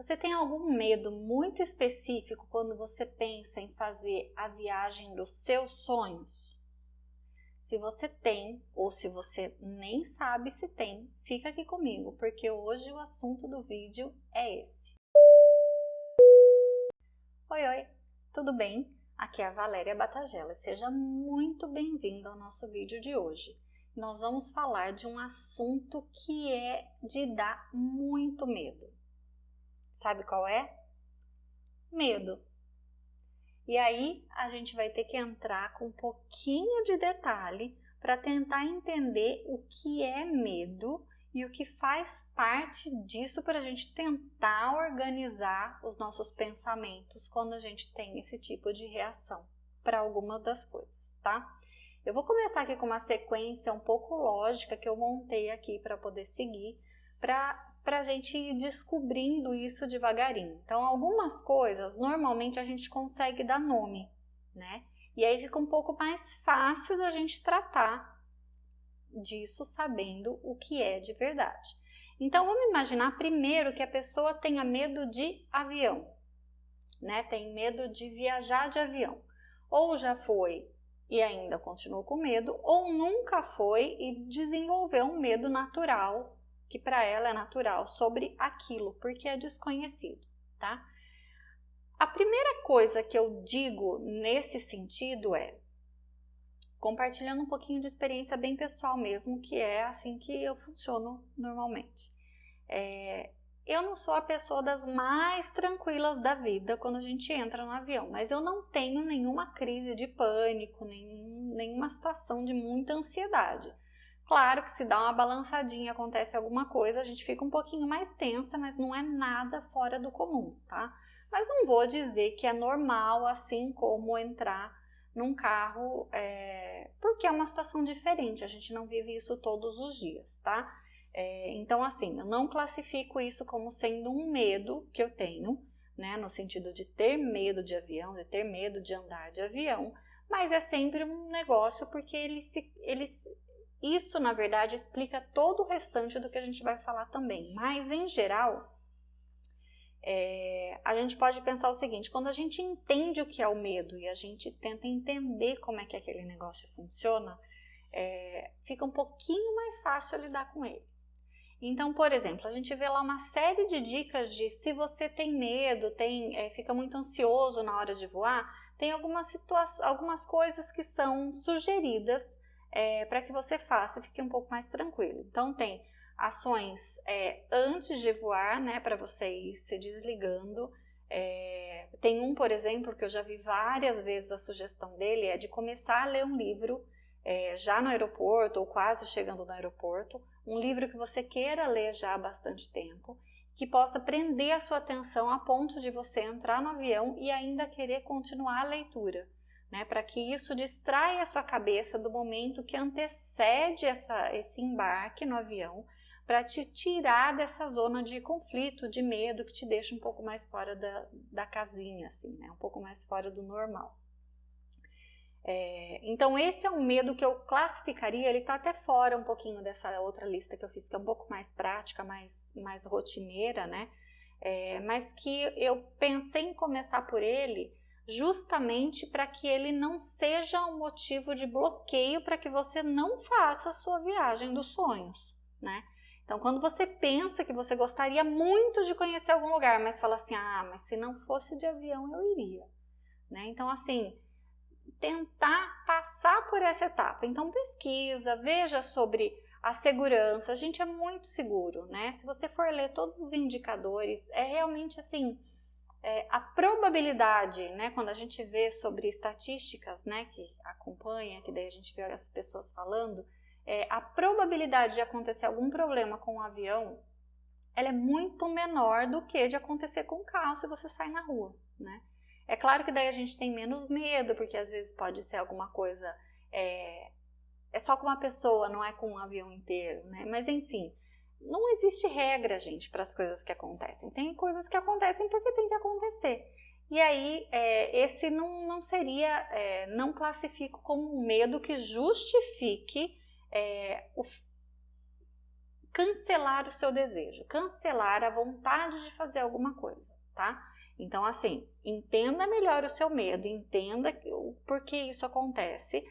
Você tem algum medo muito específico quando você pensa em fazer a viagem dos seus sonhos? Se você tem, ou se você nem sabe se tem, fica aqui comigo, porque hoje o assunto do vídeo é esse. Oi, tudo bem? Aqui é a Valéria Batagela e seja muito bem-vindo ao nosso vídeo de hoje. Nós vamos falar de um assunto que é de dar muito medo. Sabe qual é? Medo. E aí a gente vai ter que entrar com um pouquinho de detalhe para tentar entender o que é medo e o que faz parte disso para a gente tentar organizar os nossos pensamentos quando a gente tem esse tipo de reação para alguma das coisas, tá? Eu vou começar aqui com uma sequência um pouco lógica que eu montei aqui para poder seguir, para a gente ir descobrindo isso devagarinho. Então, algumas coisas, normalmente a gente consegue dar nome, né? E aí fica um pouco mais fácil da gente tratar disso sabendo o que é de verdade. Então, vamos imaginar primeiro que a pessoa tenha medo de avião, né? Tem medo de viajar de avião. Ou já foi e ainda continua com medo, ou nunca foi e desenvolveu um medo natural, que para ela é natural, sobre aquilo, porque é desconhecido, tá? A primeira coisa que eu digo nesse sentido é, compartilhando um pouquinho de experiência bem pessoal mesmo, que é assim que eu funciono normalmente. Eu não sou a pessoa das mais tranquilas da vida quando a gente entra no avião, mas eu não tenho nenhuma crise de pânico, nenhuma situação de muita ansiedade. Claro que se dá uma balançadinha, acontece alguma coisa, a gente fica um pouquinho mais tensa, mas não é nada fora do comum, tá? Mas não vou dizer que é normal, assim como entrar num carro, porque é uma situação diferente, a gente não vive isso todos os dias, tá? Então, assim, eu não classifico isso como sendo um medo que eu tenho, né? No sentido de ter medo de avião, de ter medo de andar de avião, mas é sempre um negócio porque isso, na verdade, explica todo o restante do que a gente vai falar também. Mas, em geral, a gente pode pensar o seguinte, quando a gente entende o que é o medo e a gente tenta entender como é que aquele negócio funciona, fica um pouquinho mais fácil lidar com ele. Então, por exemplo, a gente vê lá uma série de dicas de se você tem medo, fica muito ansioso na hora de voar, tem algumas coisas que são sugeridas para que você faça e fique um pouco mais tranquilo. Então, tem ações antes de voar, né, para você ir se desligando. Tem um, por exemplo, que eu já vi várias vezes a sugestão dele, é de começar a ler um livro já no aeroporto ou quase chegando no aeroporto, um livro que você queira ler já há bastante tempo, que possa prender a sua atenção a ponto de você entrar no avião e ainda querer continuar a leitura, né? Para que isso distraia a sua cabeça do momento que antecede esse embarque no avião, para te tirar dessa zona de conflito, de medo, que te deixa um pouco mais fora da casinha, assim, né? Um pouco mais fora do normal. Então esse é um medo que eu classificaria, ele está até fora um pouquinho dessa outra lista que eu fiz, que é um pouco mais prática, mais rotineira, né? Mas que eu pensei em começar por ele justamente para que ele não seja um motivo de bloqueio para que você não faça a sua viagem dos sonhos, né? Então, quando você pensa que você gostaria muito de conhecer algum lugar, mas fala assim, mas se não fosse de avião eu iria, né? Então, assim, tentar passar por essa etapa. Então pesquisa, veja sobre a segurança, a gente é muito seguro, né? Se você for ler todos os indicadores, é realmente assim, a probabilidade, né? Quando a gente vê sobre estatísticas, né? Que acompanha, que daí a gente vê as pessoas falando, a probabilidade de acontecer algum problema com o avião, ela é muito menor do que de acontecer com o carro se você sair na rua, né? É claro que daí a gente tem menos medo, porque às vezes pode ser alguma coisa, é só com uma pessoa, não é com um avião inteiro, né? Mas enfim, não existe regra, gente, para as coisas que acontecem. Tem coisas que acontecem porque tem que acontecer. E aí, esse não seria, não classifico como um medo que justifique cancelar o seu desejo, cancelar a vontade de fazer alguma coisa, tá? Então, assim, entenda melhor o seu medo, entenda o porquê isso acontece,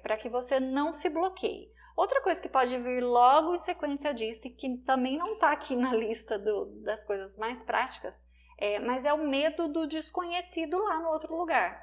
para que você não se bloqueie. Outra coisa que pode vir logo em sequência disso, e que também não está aqui na lista das coisas mais práticas, mas é o medo do desconhecido lá no outro lugar.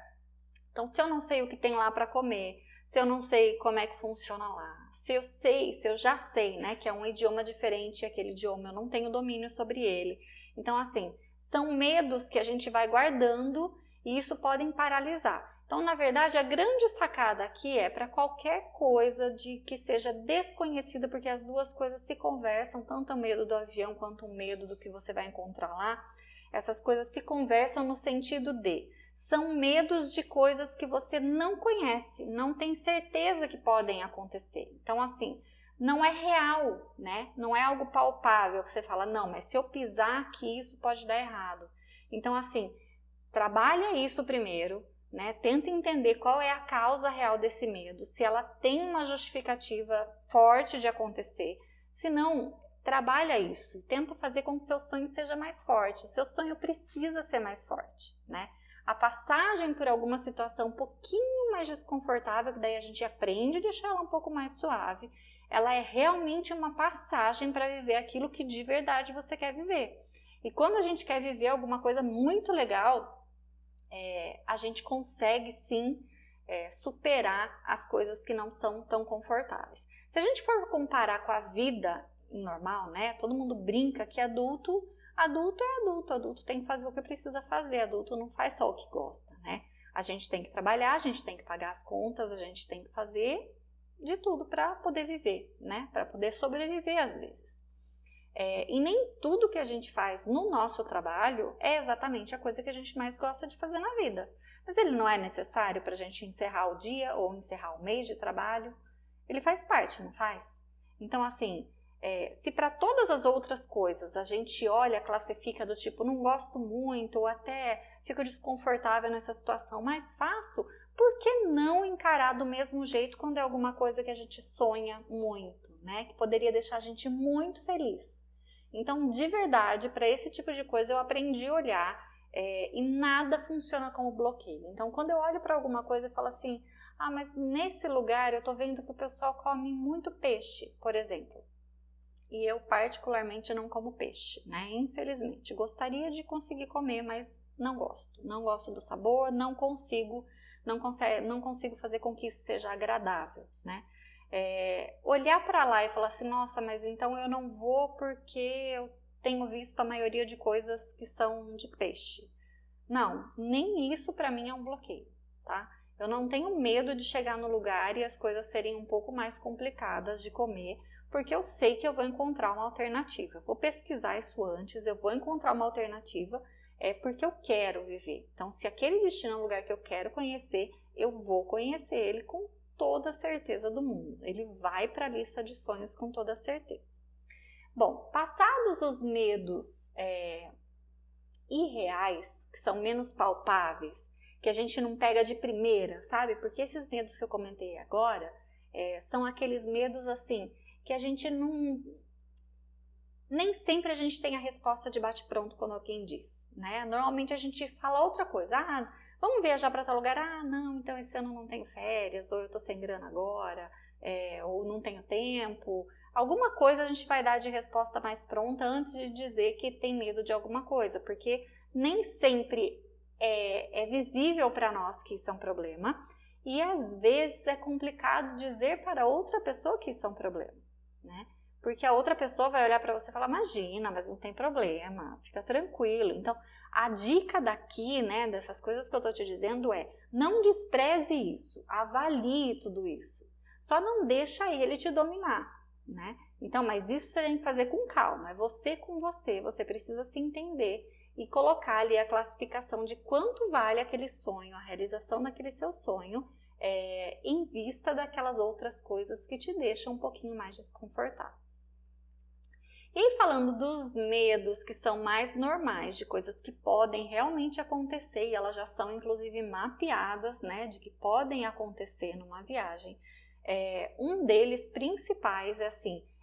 Então, se eu não sei o que tem lá para comer, se eu não sei como é que funciona lá, se eu já sei, né, que é um idioma diferente, aquele idioma eu não tenho domínio sobre ele. Então, assim, são medos que a gente vai guardando e isso podem paralisar. Então, na verdade, a grande sacada aqui é para qualquer coisa de que seja desconhecida, porque as duas coisas se conversam, tanto o medo do avião quanto o medo do que você vai encontrar lá, essas coisas se conversam no sentido de são medos de coisas que você não conhece, não tem certeza que podem acontecer. Então, assim, não é real, né? Não é algo palpável que você fala, não, mas se eu pisar aqui, isso pode dar errado. Então, assim, trabalha isso primeiro, né? Tenta entender qual é a causa real desse medo, se ela tem uma justificativa forte de acontecer. Se não, trabalha isso, tenta fazer com que seu sonho seja mais forte. Seu sonho precisa ser mais forte, né? A passagem por alguma situação um pouquinho mais desconfortável, que daí a gente aprende a deixar ela um pouco mais suave, ela é realmente uma passagem para viver aquilo que de verdade você quer viver. E quando a gente quer viver alguma coisa muito legal, a gente consegue sim superar as coisas que não são tão confortáveis. Se a gente for comparar com a vida normal, né? Todo mundo brinca que adulto é adulto tem que fazer o que precisa fazer, adulto não faz só o que gosta, né? A gente tem que trabalhar, a gente tem que pagar as contas, a gente tem que fazer de tudo para poder viver, né? Para poder sobreviver às vezes. E nem tudo que a gente faz no nosso trabalho é exatamente a coisa que a gente mais gosta de fazer na vida. Mas ele não é necessário para a gente encerrar o dia ou encerrar o mês de trabalho. Ele faz parte, não faz? Então, assim, se para todas as outras coisas a gente olha, classifica do tipo, não gosto muito, ou até fico desconfortável nessa situação, mas faço, por que não encarar do mesmo jeito quando é alguma coisa que a gente sonha muito, né? Que poderia deixar a gente muito feliz. Então, de verdade, para esse tipo de coisa eu aprendi a olhar e nada funciona como bloqueio. Então, quando eu olho para alguma coisa e falo assim, mas nesse lugar eu tô vendo que o pessoal come muito peixe, por exemplo. E eu particularmente não como peixe, né? Infelizmente. Gostaria de conseguir comer, mas não gosto. Não gosto do sabor, não consigo fazer com que isso seja agradável, né? Olhar para lá e falar assim, nossa, mas então eu não vou porque eu tenho visto a maioria de coisas que são de peixe. Não, nem isso para mim é um bloqueio, tá? Eu não tenho medo de chegar no lugar e as coisas serem um pouco mais complicadas de comer, porque eu sei que eu vou encontrar uma alternativa. Eu vou pesquisar isso antes, eu vou encontrar uma alternativa, porque eu quero viver. Então, se aquele destino é um lugar que eu quero conhecer, eu vou conhecer ele com toda a certeza do mundo. Ele vai para a lista de sonhos com toda a certeza. Bom, passados os medos irreais, que são menos palpáveis, que a gente não pega de primeira, sabe? Porque esses medos que eu comentei agora são aqueles medos assim que a gente não... Nem sempre a gente tem a resposta de bate-pronto quando alguém diz, né? Normalmente a gente fala outra coisa. Vamos viajar para tal lugar? Não, então esse ano não tenho férias, ou eu tô sem grana agora, ou não tenho tempo. Alguma coisa a gente vai dar de resposta mais pronta antes de dizer que tem medo de alguma coisa, porque nem sempre é visível para nós que isso é um problema, e às vezes é complicado dizer para outra pessoa que isso é um problema, né? Porque a outra pessoa vai olhar para você e falar, imagina, mas não tem problema, fica tranquilo. Então, a dica daqui, né, dessas coisas que eu tô te dizendo não despreze isso, avalie tudo isso. Só não deixa ele te dominar, né? Então, mas isso você tem que fazer com calma, é você com você precisa se entender e colocar ali a classificação de quanto vale aquele sonho, a realização daquele seu sonho, em vista daquelas outras coisas que te deixam um pouquinho mais desconfortáveis. E aí, falando dos medos que são mais normais, de coisas que podem realmente acontecer, e elas já são inclusive mapeadas, né, de que podem acontecer numa viagem, um deles principais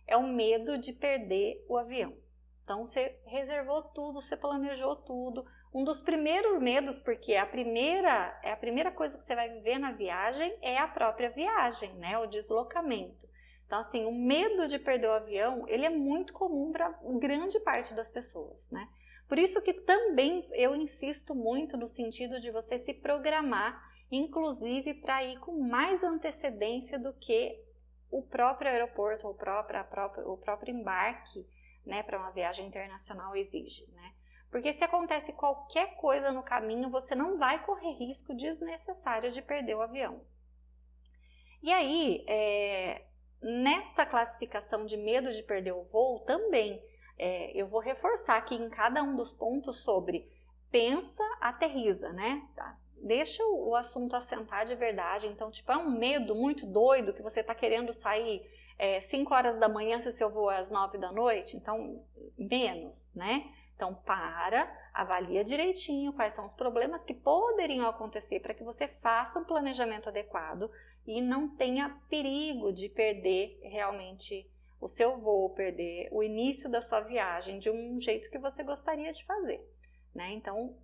é o medo de perder o avião. Então, você reservou tudo, você planejou tudo. Um dos primeiros medos, porque a primeira coisa que você vai viver na viagem é a própria viagem, né? O deslocamento. Então, assim, o medo de perder o avião, ele é muito comum para grande parte das pessoas, né? Por isso que também eu insisto muito no sentido de você se programar, inclusive para ir com mais antecedência do que o próprio aeroporto ou o próprio embarque, né, para uma viagem internacional exige, né? Porque se acontece qualquer coisa no caminho, você não vai correr risco desnecessário de perder o avião. E aí, nessa classificação de medo de perder o voo, também eu vou reforçar aqui em cada um dos pontos sobre pensa, aterriza, né? Tá? Deixa o assunto assentar de verdade. Então, tipo, é um medo muito doido que você está querendo sair 5 horas da manhã se seu voo é às 9 da noite, então menos, né? Então avalia direitinho quais são os problemas que poderiam acontecer para que você faça um planejamento adequado e não tenha perigo de perder realmente o seu voo, perder o início da sua viagem de um jeito que você gostaria de fazer, né? Então,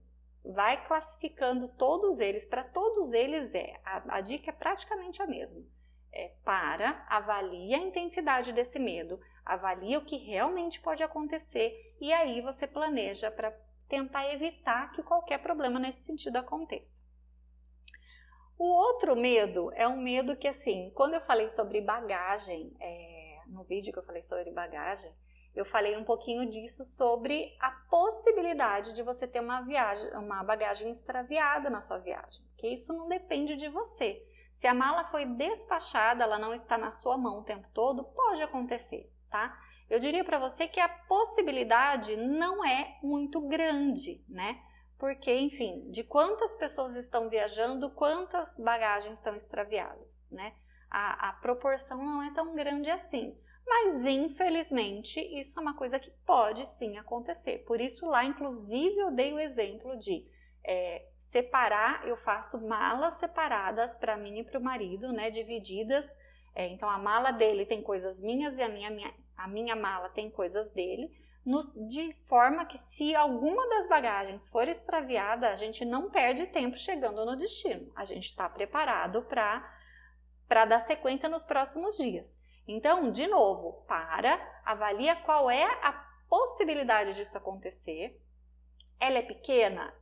vai classificando todos eles, para todos eles a dica é praticamente a mesma. Avalia a intensidade desse medo, avalia o que realmente pode acontecer e aí você planeja para tentar evitar que qualquer problema nesse sentido aconteça. O outro medo é um medo que, assim, quando eu falei sobre bagagem, no vídeo que eu falei sobre bagagem, eu falei um pouquinho disso sobre a possibilidade de você ter uma bagagem extraviada na sua viagem, porque isso não depende de você. Se a mala foi despachada, ela não está na sua mão o tempo todo, pode acontecer, tá? Eu diria para você que a possibilidade não é muito grande, né? Porque, enfim, de quantas pessoas estão viajando, quantas bagagens são extraviadas, né? A proporção não é tão grande assim. Mas, infelizmente, isso é uma coisa que pode sim acontecer. Por isso, lá, inclusive, eu dei o exemplo de separar, eu faço malas separadas para mim e para o marido, né, divididas. Então, a mala dele tem coisas minhas e a minha mala tem coisas dele, de forma que se alguma das bagagens for extraviada, a gente não perde tempo chegando no destino. A gente está preparado para dar sequência nos próximos dias. Então, de novo, avalia qual é a possibilidade disso acontecer. Ela é pequena?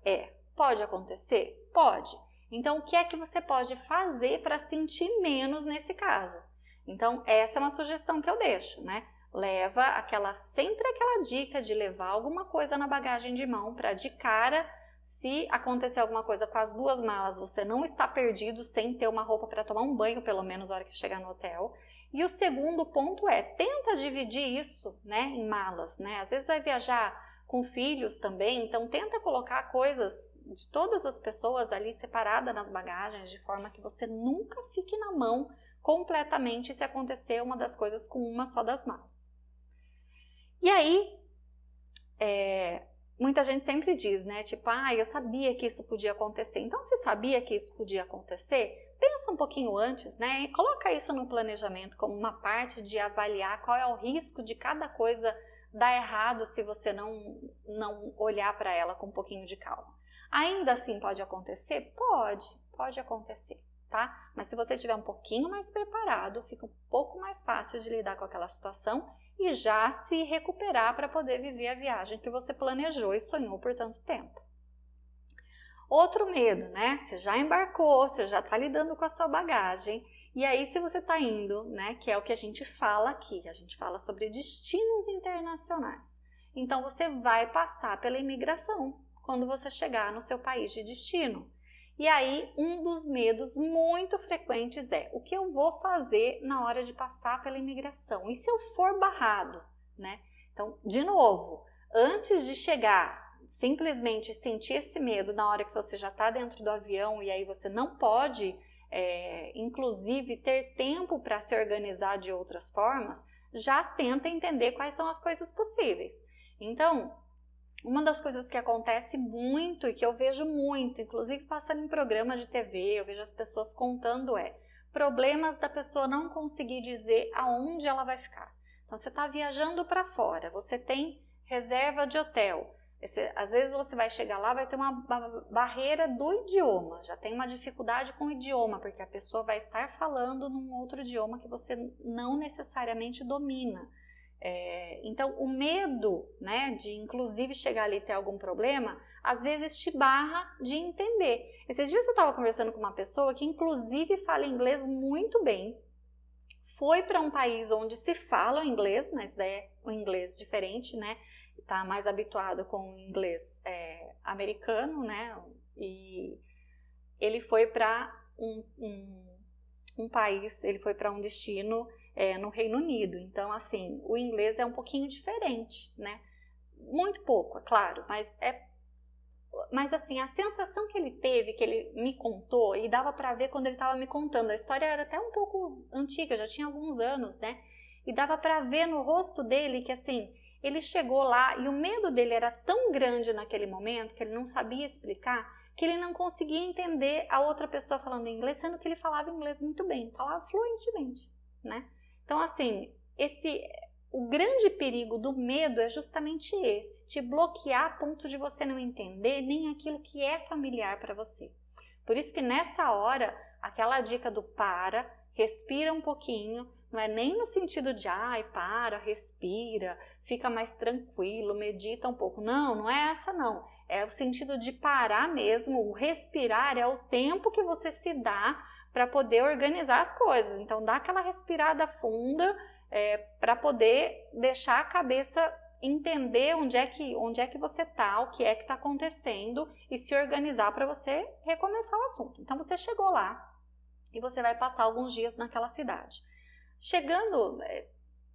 Pode acontecer? Pode. Então, o que é que você pode fazer para sentir menos nesse caso? Então, essa é uma sugestão que eu deixo, né? Leva sempre aquela dica de levar alguma coisa na bagagem de mão para de cara, se acontecer alguma coisa com as duas malas, você não está perdido sem ter uma roupa para tomar um banho, pelo menos na hora que chegar no hotel. E o segundo ponto tenta dividir isso, né, em malas, né? Às vezes vai viajar com filhos também, então tenta colocar coisas de todas as pessoas ali separadas nas bagagens, de forma que você nunca fique na mão completamente se acontecer uma das coisas com uma só das malas. E aí, muita gente sempre diz, né, tipo, eu sabia que isso podia acontecer. Então, se sabia que isso podia acontecer, pensa um pouquinho antes, né, e coloca isso no planejamento como uma parte de avaliar qual é o risco de cada coisa dar errado se você não olhar para ela com um pouquinho de calma. Ainda assim pode acontecer? Pode acontecer, tá? Mas se você estiver um pouquinho mais preparado, fica um pouco mais fácil de lidar com aquela situação e já se recuperar para poder viver a viagem que você planejou e sonhou por tanto tempo. Outro medo, né? Você já embarcou, você já está lidando com a sua bagagem. E aí, se você está indo, né, que é o que a gente fala aqui, a gente fala sobre destinos internacionais. Então, você vai passar pela imigração quando você chegar no seu país de destino. E aí, um dos medos muito frequentes o que eu vou fazer na hora de passar pela imigração? E se eu for barrado, né? Então, de novo, antes de chegar, simplesmente sentir esse medo na hora que você já está dentro do avião e aí você não pode... inclusive ter tempo para se organizar de outras formas, já tenta entender quais são as coisas possíveis. Então, uma das coisas que acontece muito e que eu vejo muito, inclusive passando em programa de TV, eu vejo as pessoas contando problemas da pessoa não conseguir dizer aonde ela vai ficar. Então, você está viajando para fora, você tem reserva de hotel. Às vezes você vai chegar lá, vai ter uma barreira do idioma, já tem uma dificuldade com o idioma, porque a pessoa vai estar falando num outro idioma que você não necessariamente domina. Então, o medo, né, de inclusive chegar ali e ter algum problema, às vezes te barra de entender. Esses dias eu estava conversando com uma pessoa que inclusive fala inglês muito bem, foi para um país onde se fala inglês, mas é um inglês diferente, né? Está mais habituado com o inglês americano, né? E ele foi para um país, ele foi para um destino no Reino Unido. Então, assim, o inglês é um pouquinho diferente, né? Muito pouco, é claro, mas assim, a sensação que ele teve, que ele me contou, e dava para ver quando ele estava me contando, a história era até um pouco antiga, já tinha alguns anos, né? E dava para ver no rosto dele que, assim, ele chegou lá e o medo dele era tão grande naquele momento, que ele não sabia explicar, que ele não conseguia entender a outra pessoa falando inglês, sendo que ele falava inglês muito bem, falava fluentemente, né? Então, assim, o grande perigo do medo é justamente esse, te bloquear a ponto de você não entender nem aquilo que é familiar para você. Por isso que nessa hora, aquela dica do para, respira um pouquinho, não é nem no sentido de, para, respira, fica mais tranquilo, medita um pouco. Não, não é essa não. É o sentido de parar mesmo, o respirar é o tempo que você se dá para poder organizar as coisas. Então, dá aquela respirada funda, para poder deixar a cabeça entender onde é que você está, o que é que está acontecendo e se organizar para você recomeçar o assunto. Então, você chegou lá e você vai passar alguns dias naquela cidade. Chegando,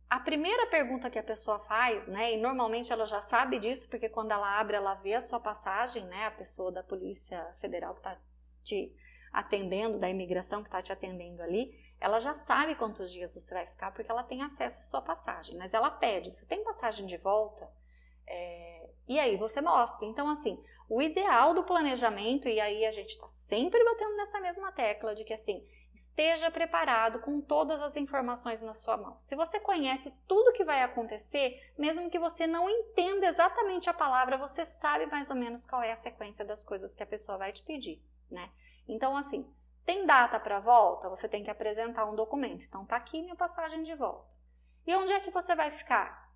a primeira pergunta que a pessoa faz, né, e normalmente ela já sabe disso, porque quando ela abre, ela vê a sua passagem, né, a pessoa da Polícia Federal que está te atendendo, da imigração que está te atendendo ali, ela já sabe quantos dias você vai ficar, porque ela tem acesso à sua passagem, mas ela pede, você tem passagem de volta? E aí você mostra. Então, assim, o ideal do planejamento, e aí a gente está sempre batendo nessa mesma tecla de que, assim, esteja preparado com todas as informações na sua mão. Se você conhece tudo que vai acontecer, mesmo que você não entenda exatamente a palavra, você sabe mais ou menos qual é a sequência das coisas que a pessoa vai te pedir, né? Então, assim, tem data para volta? Você tem que apresentar um documento. Então, tá aqui minha passagem de volta. E onde é que você vai ficar?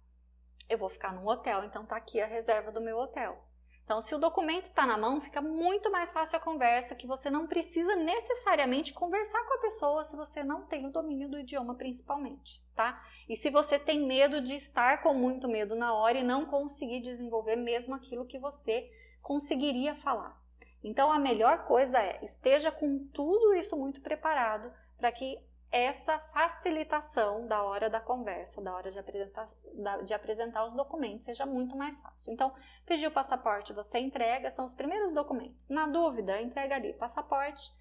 Eu vou ficar num hotel, então tá aqui a reserva do meu hotel. Então, se o documento está na mão, fica muito mais fácil a conversa, que você não precisa necessariamente conversar com a pessoa se você não tem o domínio do idioma principalmente, tá? E se você tem medo de estar com muito medo na hora e não conseguir desenvolver mesmo aquilo que você conseguiria falar. Então, a melhor coisa esteja com tudo isso muito preparado para que essa facilitação da hora da conversa, da hora de apresentar os documentos, seja muito mais fácil. Então, pedir o passaporte, você entrega, são os primeiros documentos. Na dúvida, entrega ali passaporte,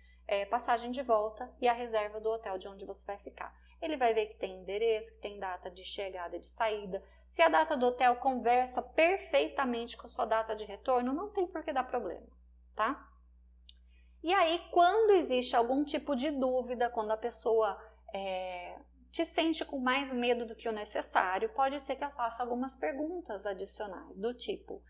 passagem de volta e a reserva do hotel de onde você vai ficar. Ele vai ver que tem endereço, que tem data de chegada e de saída. Se a data do hotel conversa perfeitamente com a sua data de retorno, não tem por que dar problema, tá? E aí, quando existe algum tipo de dúvida, quando a pessoa te sente com mais medo do que o necessário, pode ser que ela faça algumas perguntas adicionais, do tipo,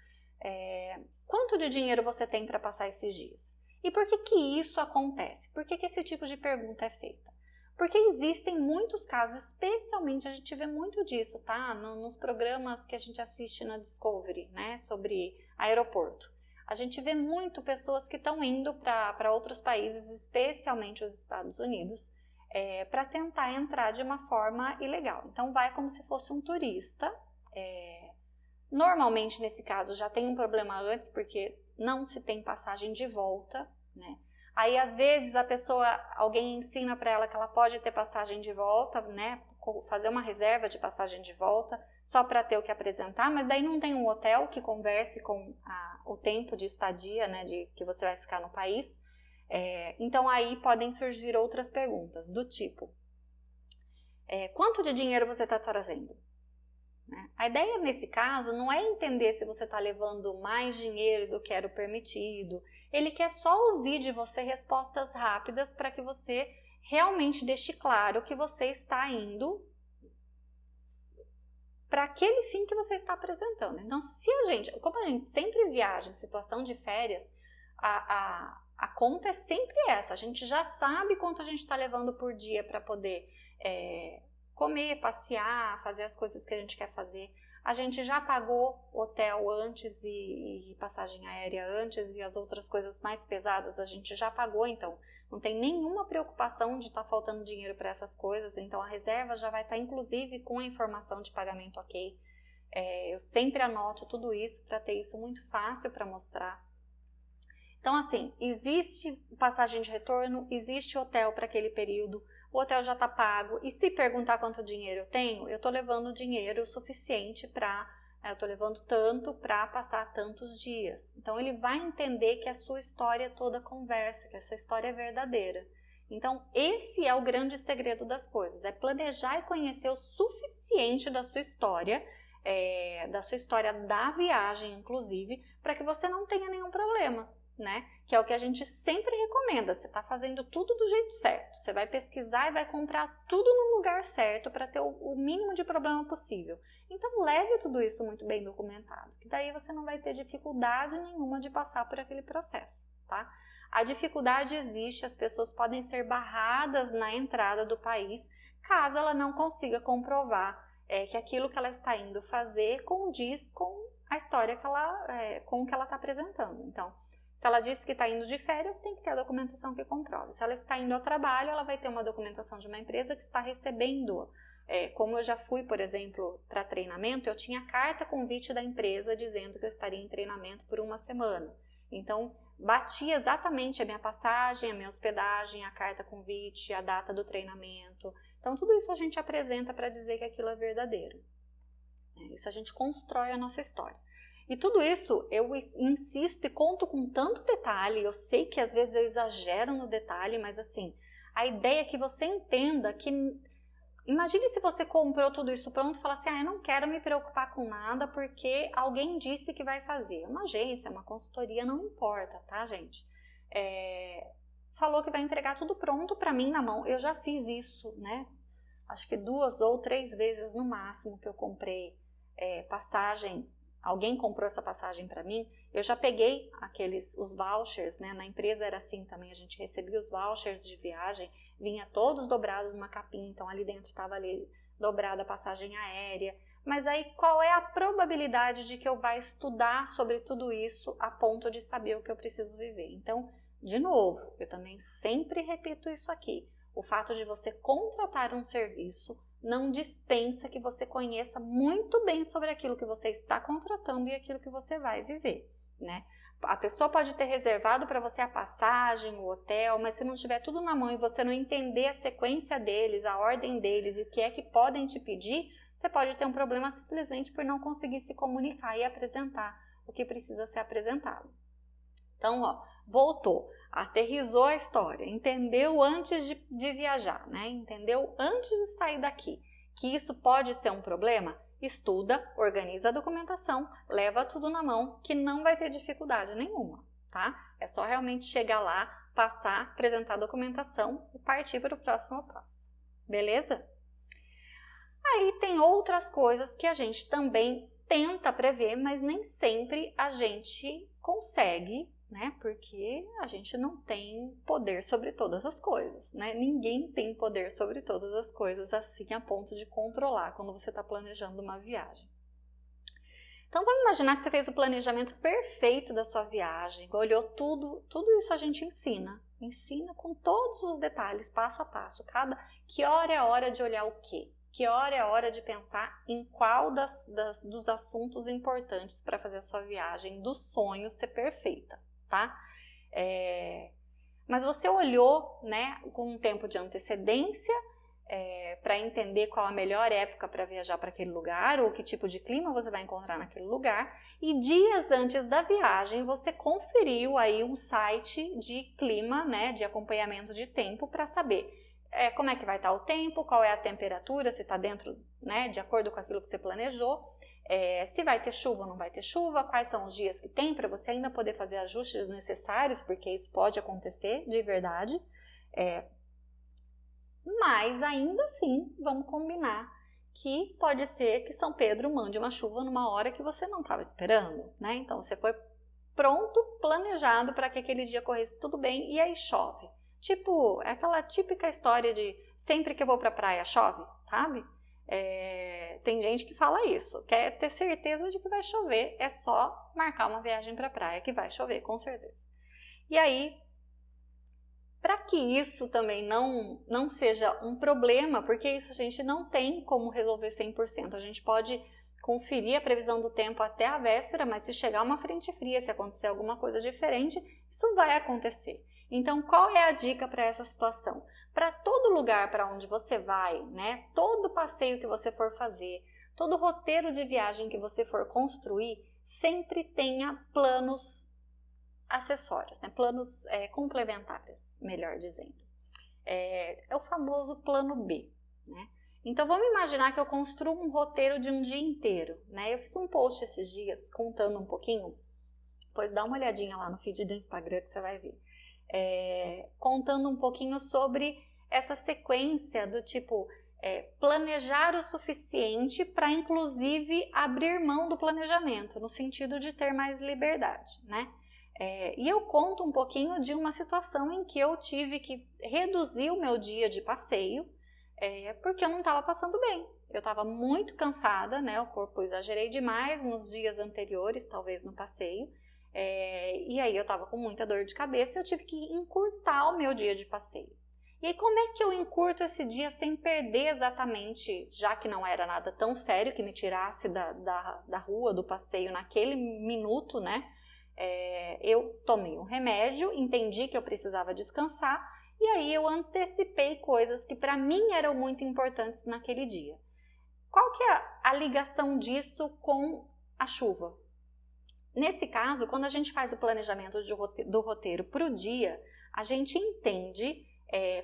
quanto de dinheiro você tem para passar esses dias? E por que isso acontece? Por que esse tipo de pergunta é feita? Porque existem muitos casos, especialmente a gente vê muito disso, tá? Nos programas que a gente assiste na Discovery, né, sobre aeroporto. A gente vê muito pessoas que estão indo para outros países, especialmente os Estados Unidos, para tentar entrar de uma forma ilegal. Então, vai como se fosse um turista. Normalmente, nesse caso, já tem um problema antes, porque não se tem passagem de volta, né? Aí, às vezes, alguém ensina para ela que ela pode ter passagem de volta, né? Fazer uma reserva de passagem de volta, só para ter o que apresentar, mas daí não tem um hotel que converse com o tempo de estadia, né, que você vai ficar no país. Então aí podem surgir outras perguntas, do tipo, quanto de dinheiro você está trazendo? Né? A ideia nesse caso não é entender se você está levando mais dinheiro do que era o permitido, ele quer só ouvir de você respostas rápidas para que você realmente deixe claro que você está indo para aquele fim que você está apresentando. Então, como a gente sempre viaja em situação de férias, a conta é sempre essa. A gente já sabe quanto a gente está levando por dia para poder comer, passear, fazer as coisas que a gente quer fazer. A gente já pagou hotel antes e passagem aérea antes e as outras coisas mais pesadas a gente já pagou, então não tem nenhuma preocupação de estar faltando dinheiro para essas coisas, então a reserva já vai estar inclusive com a informação de pagamento ok. Eu sempre anoto tudo isso para ter isso muito fácil para mostrar. Então assim, existe passagem de retorno, existe hotel para aquele período, o hotel já está pago, e se perguntar quanto dinheiro eu tenho, eu estou levando dinheiro suficiente eu estou levando tanto para passar tantos dias. Então ele vai entender que a sua história toda conversa, que a sua história é verdadeira. Então esse é o grande segredo das coisas, é planejar e conhecer o suficiente da sua história da viagem inclusive, para que você não tenha nenhum problema. Né? Que é o que a gente sempre recomenda, você está fazendo tudo do jeito certo, você vai pesquisar e vai comprar tudo no lugar certo para ter o mínimo de problema possível. Então leve tudo isso muito bem documentado, que daí você não vai ter dificuldade nenhuma de passar por aquele processo, tá? A dificuldade existe, as pessoas podem ser barradas na entrada do país, caso ela não consiga comprovar que aquilo que ela está indo fazer condiz com a história com o que ela está apresentando. Então, se ela disse que está indo de férias, tem que ter a documentação que comprove. Se ela está indo ao trabalho, ela vai ter uma documentação de uma empresa que está recebendo. Como eu já fui, por exemplo, para treinamento, eu tinha carta convite da empresa dizendo que eu estaria em treinamento por uma semana. Então, batia exatamente a minha passagem, a minha hospedagem, a carta convite, a data do treinamento. Então, tudo isso a gente apresenta para dizer que aquilo é verdadeiro. Isso a gente constrói a nossa história. E tudo isso eu insisto e conto com tanto detalhe, eu sei que às vezes eu exagero no detalhe, mas assim, a ideia é que você entenda que, imagine se você comprou tudo isso pronto e fala assim, eu não quero me preocupar com nada porque alguém disse que vai fazer. Uma agência, uma consultoria, não importa, tá, gente? Falou que vai entregar tudo pronto para mim na mão, eu já fiz isso, né? Acho que 2 ou 3 vezes no máximo que eu comprei passagem. Alguém comprou essa passagem para mim, eu já peguei os vouchers, né? Na empresa era assim também, a gente recebia os vouchers de viagem, vinha todos dobrados numa capinha, então ali dentro estava dobrada a passagem aérea. Mas aí qual é a probabilidade de que eu vá estudar sobre tudo isso a ponto de saber o que eu preciso viver? Então, de novo, eu também sempre repito isso aqui, o fato de você contratar um serviço não dispensa que você conheça muito bem sobre aquilo que você está contratando e aquilo que você vai viver, né? A pessoa pode ter reservado para você a passagem, o hotel, mas se não tiver tudo na mão e você não entender a sequência deles, a ordem deles e o que é que podem te pedir, você pode ter um problema simplesmente por não conseguir se comunicar e apresentar o que precisa ser apresentado. Então, voltou, aterrissou a história, entendeu antes de viajar, né? Entendeu antes de sair daqui que isso pode ser um problema? Estuda, organiza a documentação, leva tudo na mão que não vai ter dificuldade nenhuma, tá? É só realmente chegar lá, passar, apresentar a documentação e partir para o próximo passo, beleza? Aí tem outras coisas que a gente também tenta prever, mas nem sempre a gente consegue, né? Porque a gente não tem poder sobre todas as coisas, né? Ninguém tem poder sobre todas as coisas assim a ponto de controlar quando você está planejando uma viagem. Então vamos imaginar que você fez o planejamento perfeito da sua viagem, olhou tudo isso a gente ensina com todos os detalhes, passo a passo, que hora é a hora de olhar o quê? Que hora é a hora de pensar em qual dos assuntos importantes para fazer a sua viagem do sonho ser perfeita, tá? Mas você olhou, né, com um tempo de antecedência para entender qual a melhor época para viajar para aquele lugar ou que tipo de clima você vai encontrar naquele lugar e dias antes da viagem você conferiu aí um site de clima, né, de acompanhamento de tempo para saber como é que vai estar o tempo, qual é a temperatura, se está dentro, né, de acordo com aquilo que você planejou, se vai ter chuva ou não vai ter chuva, quais são os dias que tem para você ainda poder fazer ajustes necessários, porque isso pode acontecer de verdade. Mas ainda assim, vamos combinar que pode ser que São Pedro mande uma chuva numa hora que você não estava esperando, né? Então você foi pronto, planejado para que aquele dia corresse tudo bem e aí chove. Tipo, é aquela típica história de sempre que eu vou para a praia chove, sabe? Tem gente que fala isso, quer ter certeza de que vai chover, é só marcar uma viagem para a praia que vai chover, com certeza. E aí, para que isso também não seja um problema, porque isso a gente não tem como resolver 100%, a gente pode conferir a previsão do tempo até a véspera, mas se chegar uma frente fria, se acontecer alguma coisa diferente, isso vai acontecer. Então, qual é a dica para essa situação? Para todo lugar para onde você vai, né, todo passeio que você for fazer, todo roteiro de viagem que você for construir, sempre tenha planos acessórios, né, planos complementares, melhor dizendo. É o famoso plano B, né? Então, vamos imaginar que eu construo um roteiro de um dia inteiro, né? Eu fiz um post esses dias contando um pouquinho, pois dá uma olhadinha lá no feed do Instagram que você vai ver. Contando um pouquinho sobre essa sequência do tipo planejar o suficiente para inclusive abrir mão do planejamento, no sentido de ter mais liberdade, né? E eu conto um pouquinho de uma situação em que eu tive que reduzir o meu dia de passeio, porque eu não estava passando bem. Eu estava muito cansada, né? O corpo, exagerei demais nos dias anteriores, talvez no passeio. E aí eu estava com muita dor de cabeça e eu tive que encurtar o meu dia de passeio. E aí como é que eu encurto esse dia sem perder exatamente, já que não era nada tão sério que me tirasse da rua, do passeio naquele minuto, né? Eu tomei um remédio, entendi que eu precisava descansar e aí eu antecipei coisas que para mim eram muito importantes naquele dia. Qual que é a ligação disso com a chuva? Nesse caso, quando a gente faz o planejamento do roteiro para o dia, a gente entende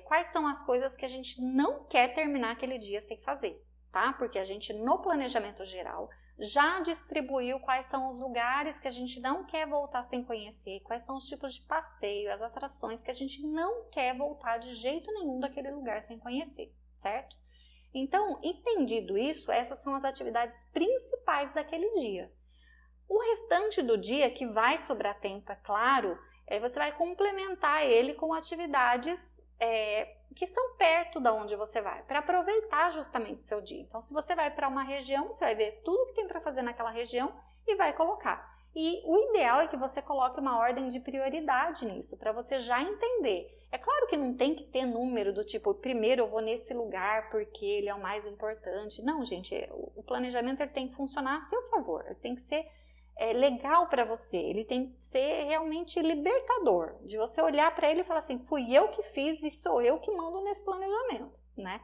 quais são as coisas que a gente não quer terminar aquele dia sem fazer, tá? Porque a gente, no planejamento geral, já distribuiu quais são os lugares que a gente não quer voltar sem conhecer, quais são os tipos de passeio, as atrações que a gente não quer voltar de jeito nenhum daquele lugar sem conhecer, certo? Então, entendido isso, essas são as atividades principais daquele dia. O restante do dia, que vai sobrar tempo, é claro, você vai complementar ele com atividades que são perto da onde você vai, para aproveitar justamente o seu dia. Então, se você vai para uma região, você vai ver tudo que tem para fazer naquela região e vai colocar. E o ideal é que você coloque uma ordem de prioridade nisso, para você já entender. É claro que não tem que ter número do tipo, primeiro eu vou nesse lugar porque ele é o mais importante. Não, gente, o planejamento ele tem que funcionar a seu favor, ele tem que ser legal para você, ele tem que ser realmente libertador, de você olhar para ele e falar assim, fui eu que fiz e sou eu que mando nesse planejamento, né?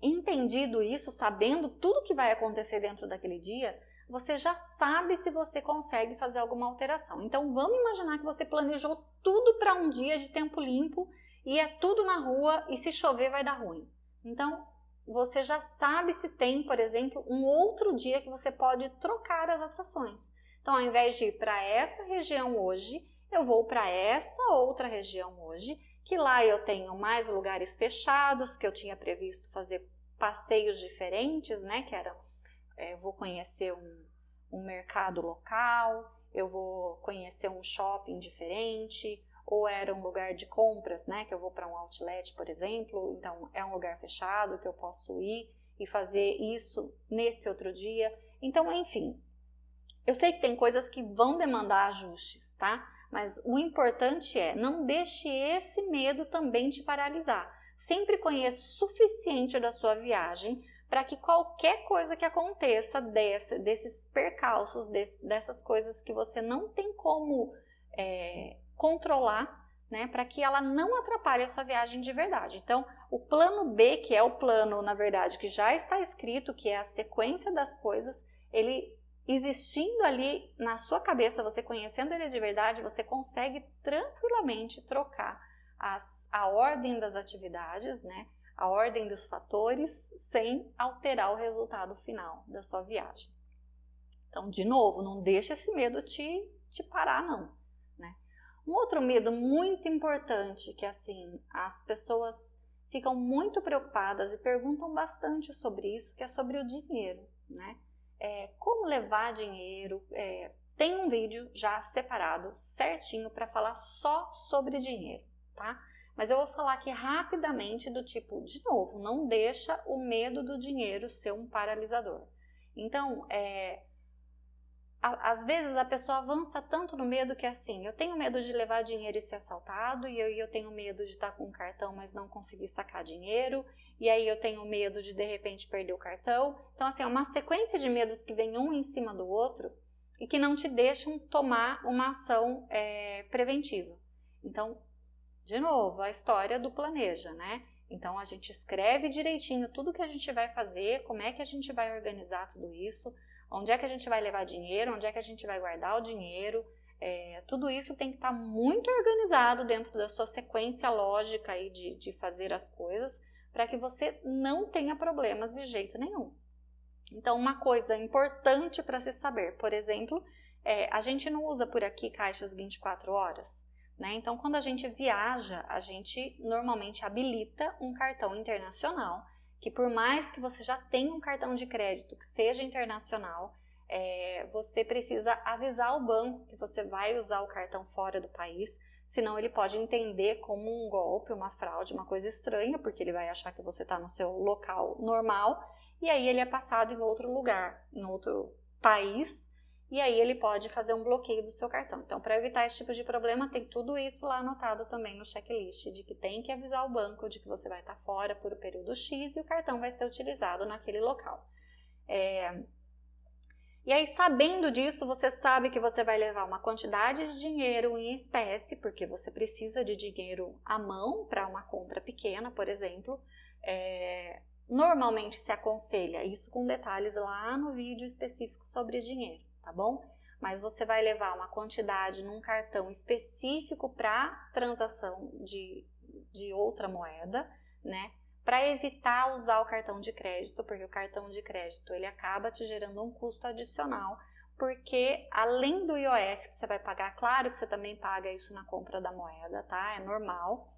Entendido isso, sabendo tudo que vai acontecer dentro daquele dia, você já sabe se você consegue fazer alguma alteração. Então, vamos imaginar que você planejou tudo para um dia de tempo limpo e é tudo na rua e se chover vai dar ruim. Então, você já sabe se tem, por exemplo, um outro dia que você pode trocar as atrações. Então, ao invés de ir para essa região hoje, eu vou para essa outra região hoje, que lá eu tenho mais lugares fechados, que eu tinha previsto fazer passeios diferentes, né? Que eram, eu vou conhecer um mercado local, eu vou conhecer um shopping diferente, ou era um lugar de compras, né, que eu vou para um outlet, por exemplo, então é um lugar fechado que eu posso ir e fazer isso nesse outro dia. Então, enfim, eu sei que tem coisas que vão demandar ajustes, tá? Mas o importante é, não deixe esse medo também te paralisar. Sempre conheça o suficiente da sua viagem para que qualquer coisa que aconteça desses percalços, dessas coisas que você não tem como controlar, né, para que ela não atrapalhe a sua viagem de verdade. Então, o plano B, que é o plano, na verdade, que já está escrito, que é a sequência das coisas, ele existindo ali na sua cabeça, você conhecendo ele de verdade, você consegue tranquilamente trocar a ordem das atividades, né, a ordem dos fatores, sem alterar o resultado final da sua viagem. Então, de novo, não deixa esse medo te parar, não. Um outro medo muito importante que assim as pessoas ficam muito preocupadas e perguntam bastante sobre isso, que é sobre o dinheiro, né? Como levar dinheiro, tem um vídeo já separado, certinho, para falar só sobre dinheiro, tá? Mas eu vou falar aqui rapidamente do tipo, de novo, não deixa o medo do dinheiro ser um paralisador. Então, às vezes a pessoa avança tanto no medo que é assim, eu tenho medo de levar dinheiro e ser assaltado, e eu tenho medo de estar com um cartão, mas não conseguir sacar dinheiro, e aí eu tenho medo de repente perder o cartão. Então, assim, é uma sequência de medos que vem um em cima do outro e que não te deixam tomar uma ação preventiva. Então, de novo, a história do planeja, né? Então, a gente escreve direitinho tudo que a gente vai fazer, como é que a gente vai organizar tudo isso, onde é que a gente vai levar dinheiro, onde é que a gente vai guardar o dinheiro. Tudo isso tem que estar muito organizado dentro da sua sequência lógica aí de fazer as coisas, para que você não tenha problemas de jeito nenhum. Então, uma coisa importante para se saber, por exemplo, a gente não usa por aqui caixas 24 horas. Né? Então, quando a gente viaja, a gente normalmente habilita um cartão internacional, que por mais que você já tenha um cartão de crédito que seja internacional, você precisa avisar o banco que você vai usar o cartão fora do país, senão ele pode entender como um golpe, uma fraude, uma coisa estranha, porque ele vai achar que você está no seu local normal, e aí ele é passado em outro lugar, em outro país, e aí ele pode fazer um bloqueio do seu cartão. Então, para evitar esse tipo de problema, tem tudo isso lá anotado também no checklist, de que tem que avisar o banco de que você vai estar fora por um período X e o cartão vai ser utilizado naquele local. E aí, sabendo disso, você sabe que você vai levar uma quantidade de dinheiro em espécie, porque você precisa de dinheiro à mão para uma compra pequena, por exemplo. Normalmente se aconselha isso com detalhes lá no vídeo específico sobre dinheiro, tá bom? Mas você vai levar uma quantidade num cartão específico para transação de outra moeda, né? Para evitar usar o cartão de crédito, porque o cartão de crédito ele acaba te gerando um custo adicional, porque além do IOF que você vai pagar, claro que você também paga isso na compra da moeda, tá? É normal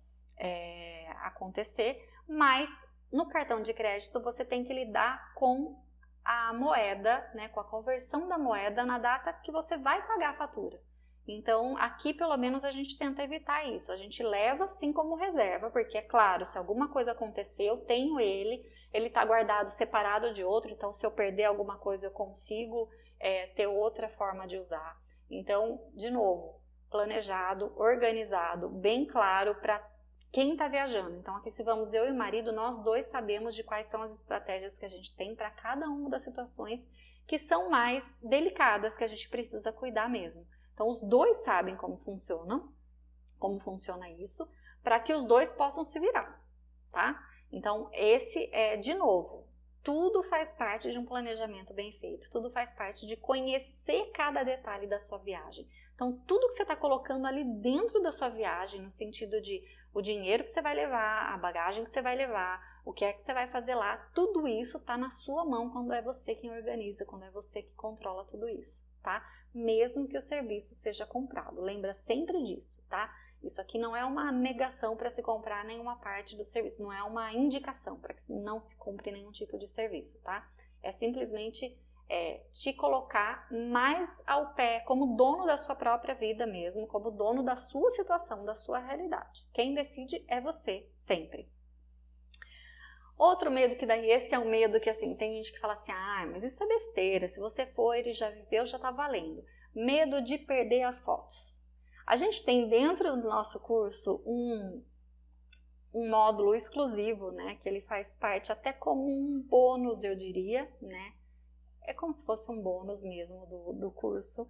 acontecer, mas no cartão de crédito você tem que lidar com a moeda, né, com a conversão da moeda na data que você vai pagar a fatura. Então, aqui pelo menos a gente tenta evitar isso. A gente leva sim como reserva, porque é claro, se alguma coisa acontecer, eu tenho ele está guardado separado de outro, então se eu perder alguma coisa eu consigo ter outra forma de usar. Então, de novo, planejado, organizado, bem claro para quem está viajando. Então, aqui se vamos eu e o marido, nós dois sabemos de quais são as estratégias que a gente tem para cada uma das situações que são mais delicadas, que a gente precisa cuidar mesmo. Então, os dois sabem como funciona isso, para que os dois possam se virar, tá? Então, esse de novo, tudo faz parte de um planejamento bem feito, tudo faz parte de conhecer cada detalhe da sua viagem. Então, tudo que você está colocando ali dentro da sua viagem, no sentido de o dinheiro que você vai levar, a bagagem que você vai levar, o que é que você vai fazer lá, tudo isso está na sua mão quando é você quem organiza, quando é você que controla tudo isso, tá? Mesmo que o serviço seja comprado. Lembra sempre disso, tá? Isso aqui não é uma negação para se comprar nenhuma parte do serviço, não é uma indicação para que não se compre nenhum tipo de serviço, tá? É simplesmente te colocar mais ao pé, como dono da sua própria vida mesmo, como dono da sua situação, da sua realidade. Quem decide é você, sempre. Outro medo que daí, esse é um medo que assim, tem gente que fala assim, mas isso é besteira, se você for e já viveu, já tá valendo. Medo de perder as fotos. A gente tem dentro do nosso curso um módulo exclusivo, né, que ele faz parte até como um bônus, eu diria, né, é como se fosse um bônus mesmo do curso,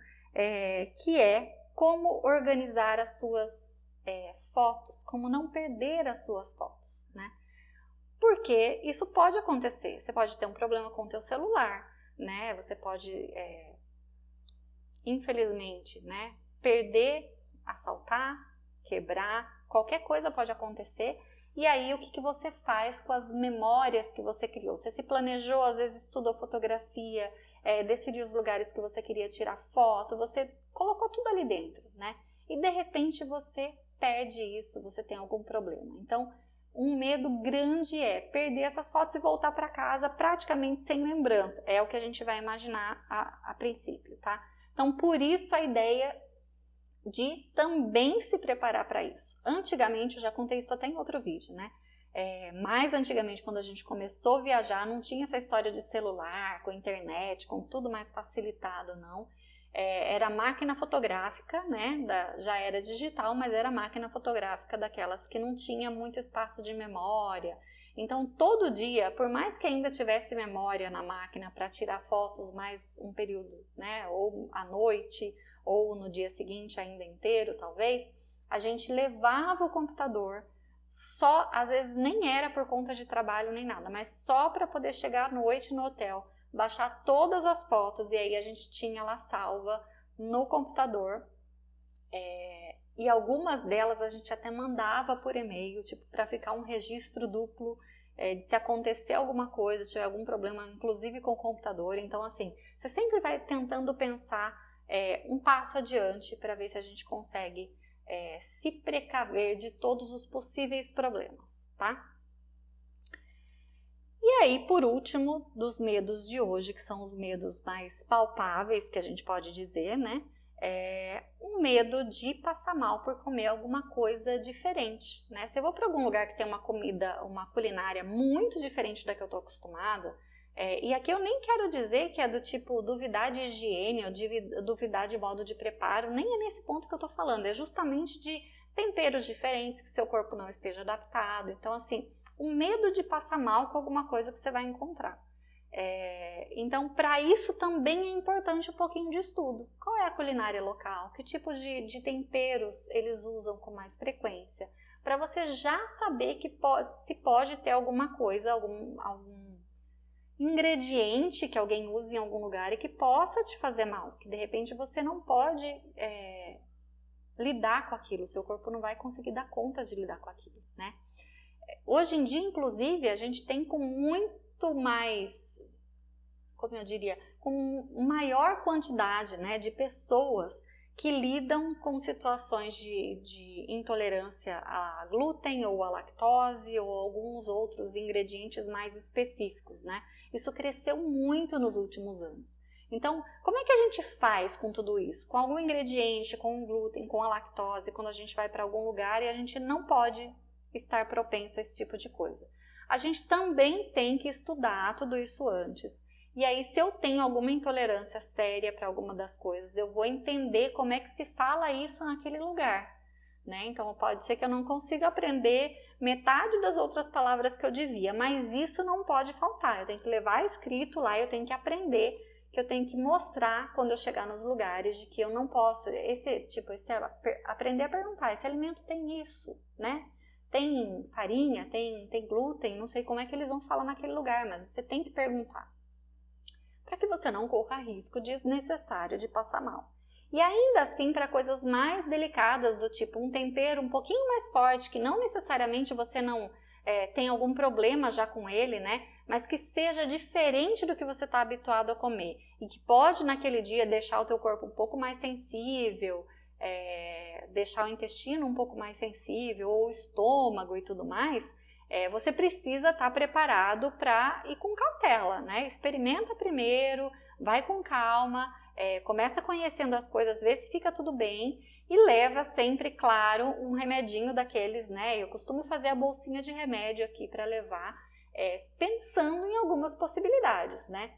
que é como organizar as suas fotos, como não perder as suas fotos, né? Porque isso pode acontecer, você pode ter um problema com o teu celular, né? Você pode, infelizmente, né, perder, assaltar, quebrar, qualquer coisa pode acontecer. E aí, o que você faz com as memórias que você criou? Você se planejou, às vezes estudou fotografia, decidiu os lugares que você queria tirar foto, você colocou tudo ali dentro, né? E de repente você perde isso, você tem algum problema. Então, um medo grande é perder essas fotos e voltar para casa praticamente sem lembrança. É o que a gente vai imaginar a princípio, tá? Então, por isso a ideia de também se preparar para isso. Antigamente, eu já contei isso até em outro vídeo, né? Mais antigamente, quando a gente começou a viajar, não tinha essa história de celular, com internet, com tudo mais facilitado, não. Era máquina fotográfica, né? Já era digital, mas era máquina fotográfica daquelas que não tinha muito espaço de memória. Então, todo dia, por mais que ainda tivesse memória na máquina para tirar fotos mais um período, né? Ou à noite, ou no dia seguinte ainda inteiro, talvez, a gente levava o computador, só, às vezes nem era por conta de trabalho nem nada, mas só para poder chegar à noite no hotel, baixar todas as fotos e aí a gente tinha lá salva no computador. E algumas delas a gente até mandava por e-mail, tipo, para ficar um registro duplo de se acontecer alguma coisa, se tiver algum problema, inclusive com o computador. Então, assim, você sempre vai tentando pensar um passo adiante para ver se a gente consegue se precaver de todos os possíveis problemas, tá? E aí, por último, dos medos de hoje, que são os medos mais palpáveis, que a gente pode dizer, né? Um medo de passar mal por comer alguma coisa diferente, né? Se eu vou para algum lugar que tem uma comida, uma culinária muito diferente da que eu estou acostumada, e aqui eu nem quero dizer que é do tipo duvidar de higiene ou duvidar de modo de preparo, nem é nesse ponto que eu estou falando, é justamente de temperos diferentes que seu corpo não esteja adaptado. Então, assim, o medo de passar mal com alguma coisa que você vai encontrar. Então, para isso também é importante um pouquinho de estudo. Qual é a culinária local? Que tipo de temperos eles usam com mais frequência? Para você já saber que se pode ter alguma coisa, algum ingrediente que alguém use em algum lugar e que possa te fazer mal, que de repente você não pode lidar com aquilo, o seu corpo não vai conseguir dar conta de lidar com aquilo, né? Hoje em dia, inclusive, a gente tem com muito mais, como eu diria, com maior quantidade, né, de pessoas que lidam com situações de intolerância a glúten ou a lactose ou alguns outros ingredientes mais específicos, né? Isso cresceu muito nos últimos anos. Então, como é que a gente faz com tudo isso? Com algum ingrediente, com o glúten, com a lactose, quando a gente vai para algum lugar e a gente não pode estar propenso a esse tipo de coisa? A gente também tem que estudar tudo isso antes. E aí, se eu tenho alguma intolerância séria para alguma das coisas, eu vou entender como é que se fala isso naquele lugar, né? Então, pode ser que eu não consiga aprender metade das outras palavras que eu devia, mas isso não pode faltar. Eu tenho que levar escrito lá, eu tenho que aprender, que eu tenho que mostrar quando eu chegar nos lugares de que eu não posso. Aprender a perguntar, esse alimento tem isso, né? Tem farinha, tem glúten, não sei como é que eles vão falar naquele lugar, mas você tem que perguntar, para que você não corra risco desnecessário de passar mal. E ainda assim, para coisas mais delicadas, do tipo um tempero um pouquinho mais forte, que não necessariamente você não tem algum problema já com ele, né? Mas que seja diferente do que você está habituado a comer e que pode naquele dia deixar o teu corpo um pouco mais sensível, deixar o intestino um pouco mais sensível, ou o estômago e tudo mais, você precisa estar preparado para ir com cautela, né? Experimenta primeiro, vai com calma, começa conhecendo as coisas, vê se fica tudo bem e leva sempre, claro, um remedinho daqueles, né? Eu costumo fazer a bolsinha de remédio aqui para levar, pensando em algumas possibilidades, né?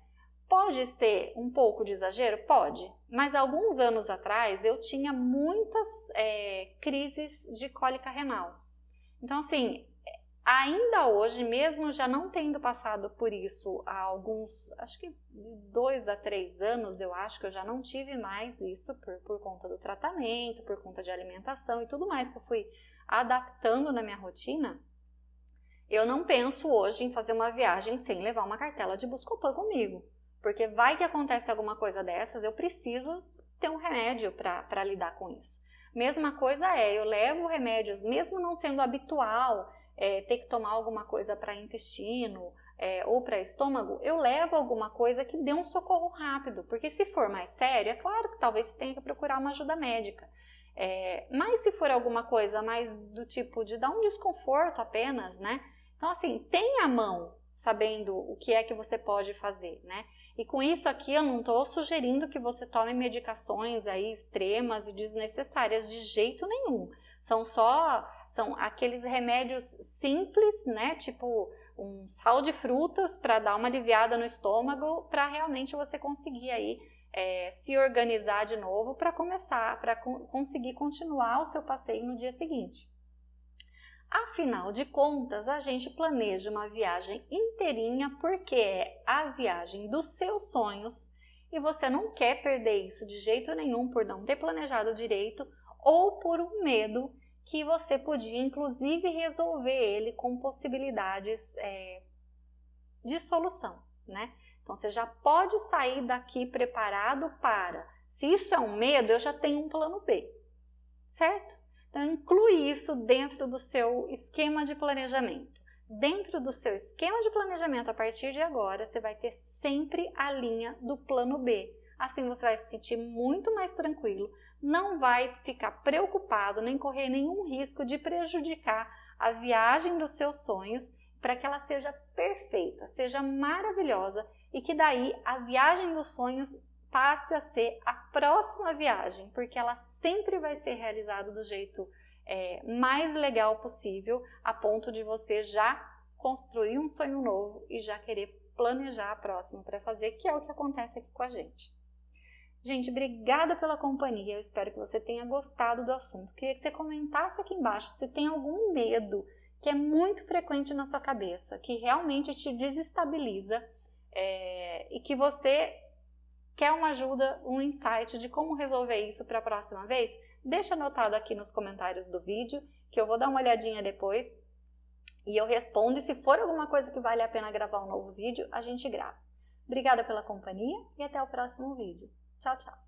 Pode ser um pouco de exagero? Pode, mas alguns anos atrás eu tinha muitas crises de cólica renal. Então, assim, ainda hoje, mesmo já não tendo passado por isso há alguns, acho que 2 a 3 anos, eu acho que eu já não tive mais isso por conta do tratamento, por conta de alimentação e tudo mais que eu fui adaptando na minha rotina. Eu não penso hoje em fazer uma viagem sem levar uma cartela de Buscopan comigo, porque vai que acontece alguma coisa dessas, eu preciso ter um remédio para lidar com isso. Mesma coisa eu levo remédios, mesmo não sendo habitual, ter que tomar alguma coisa para intestino ou para estômago, eu levo alguma coisa que dê um socorro rápido, porque se for mais sério, é claro que talvez você tenha que procurar uma ajuda médica. Mas se for alguma coisa mais do tipo de dar um desconforto apenas, né? Então, assim, tenha a mão sabendo o que é que você pode fazer, né? E com isso aqui eu não estou sugerindo que você tome medicações aí extremas e desnecessárias de jeito nenhum. São aqueles remédios simples, né? Tipo um sal de frutas para dar uma aliviada no estômago, para realmente você conseguir aí se organizar de novo para conseguir continuar o seu passeio no dia seguinte. Afinal de contas, a gente planeja uma viagem inteirinha porque é a viagem dos seus sonhos e você não quer perder isso de jeito nenhum por não ter planejado direito ou por um medo que você podia inclusive resolver ele com possibilidades de solução, né? Então você já pode sair daqui preparado para, se isso é um medo, eu já tenho um plano B, certo? Então, inclui isso dentro do seu esquema de planejamento. Dentro do seu esquema de planejamento, a partir de agora, você vai ter sempre a linha do plano B. Assim você vai se sentir muito mais tranquilo, não vai ficar preocupado, nem correr nenhum risco de prejudicar a viagem dos seus sonhos, para que ela seja perfeita, seja maravilhosa e que daí a viagem dos sonhos passe a ser a próxima viagem, porque ela sempre vai ser realizada do jeito mais legal possível, a ponto de você já construir um sonho novo e já querer planejar a próxima para fazer, que é o que acontece aqui com a gente. Gente, obrigada pela companhia, eu espero que você tenha gostado do assunto. Queria que você comentasse aqui embaixo se tem algum medo que é muito frequente na sua cabeça, que realmente te desestabiliza e que você quer uma ajuda, um insight de como resolver isso para a próxima vez? Deixa anotado aqui nos comentários do vídeo, que eu vou dar uma olhadinha depois e eu respondo. E se for alguma coisa que vale a pena gravar um novo vídeo, a gente grava. Obrigada pela companhia e até o próximo vídeo. Tchau, tchau!